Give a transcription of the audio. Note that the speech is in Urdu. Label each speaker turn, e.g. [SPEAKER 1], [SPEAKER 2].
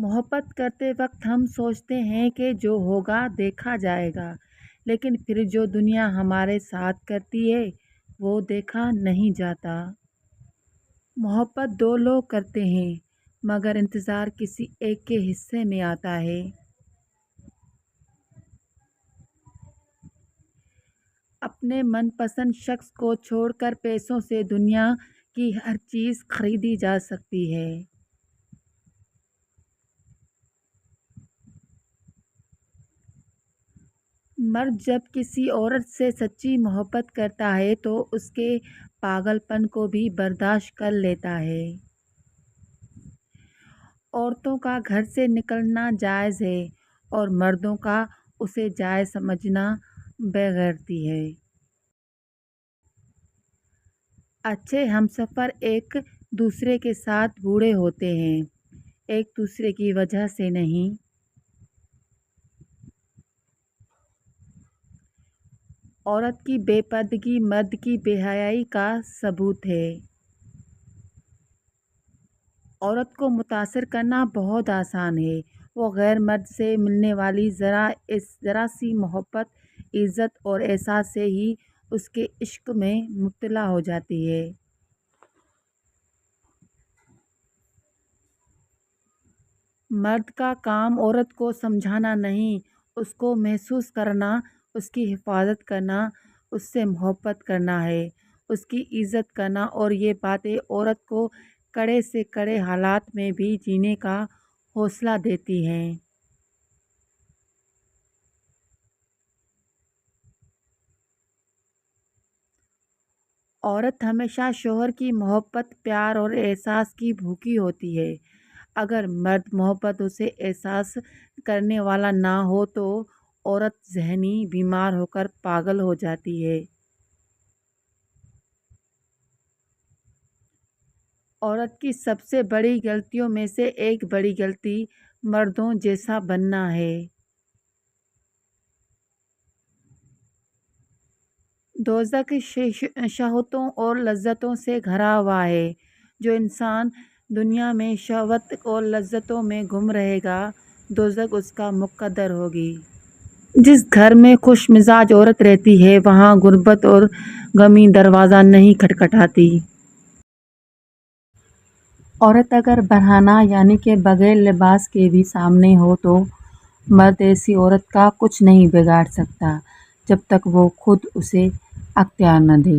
[SPEAKER 1] محبت کرتے وقت ہم سوچتے ہیں کہ جو ہوگا دیکھا جائے گا، لیکن پھر جو دنیا ہمارے ساتھ کرتی ہے وہ دیکھا نہیں جاتا۔ محبت دو لوگ کرتے ہیں مگر انتظار کسی ایک کے حصے میں آتا ہے۔ اپنے من پسند شخص کو چھوڑ کر پیسوں سے دنیا کی ہر چیز خریدی جا سکتی ہے۔ مرد جب کسی عورت سے سچی محبت کرتا ہے تو اس کے پاگل پن کو بھی برداشت کر لیتا ہے۔ عورتوں کا گھر سے نکلنا جائز ہے اور مردوں کا اسے جائز سمجھنا بے غیرتی ہے۔ اچھے ہمسفر ایک دوسرے کے ساتھ بوڑھے ہوتے ہیں، ایک دوسرے کی وجہ سے نہیں۔ عورت کی بے پردگی مرد کی بے حیائی کا ثبوت ہے۔ عورت کو متاثر کرنا بہت آسان ہے، وہ غیر مرد سے ملنے والی ذرا سی محبت، عزت اور احساس سے ہی اس کے عشق میں مبتلا ہو جاتی ہے۔ مرد کا کام عورت کو سمجھانا نہیں، اس کو محسوس کرنا، اس کی حفاظت کرنا، اس سے محبت کرنا ہے، اس کی عزت کرنا، اور یہ باتیں عورت کو کڑے سے کڑے حالات میں بھی جینے کا حوصلہ دیتی ہیں۔ عورت ہمیشہ شوہر کی محبت، پیار اور احساس کی بھوکی ہوتی ہے۔ اگر مرد محبت اسے احساس کرنے والا نہ ہو تو عورت ذہنی بیمار ہو کر پاگل ہو جاتی ہے۔ عورت کی سب سے بڑی غلطیوں میں سے ایک بڑی غلطی مردوں جیسا بننا ہے۔ دوزخ شہوتوں اور لذتوں سے بھرا ہوا ہے۔ جو انسان دنیا میں شہوت اور لذتوں میں گم رہے گا، دوزخ اس کا مقدر ہوگی۔ جس گھر میں خوش مزاج عورت رہتی ہے وہاں غربت اور کمی دروازہ نہیں کھٹکھٹاتی۔ عورت اگر برہنہ یعنی کہ بغیر لباس کے بھی سامنے ہو تو مرد ایسی عورت کا کچھ نہیں بگاڑ سکتا جب تک وہ خود اسے اختیار نہ دے۔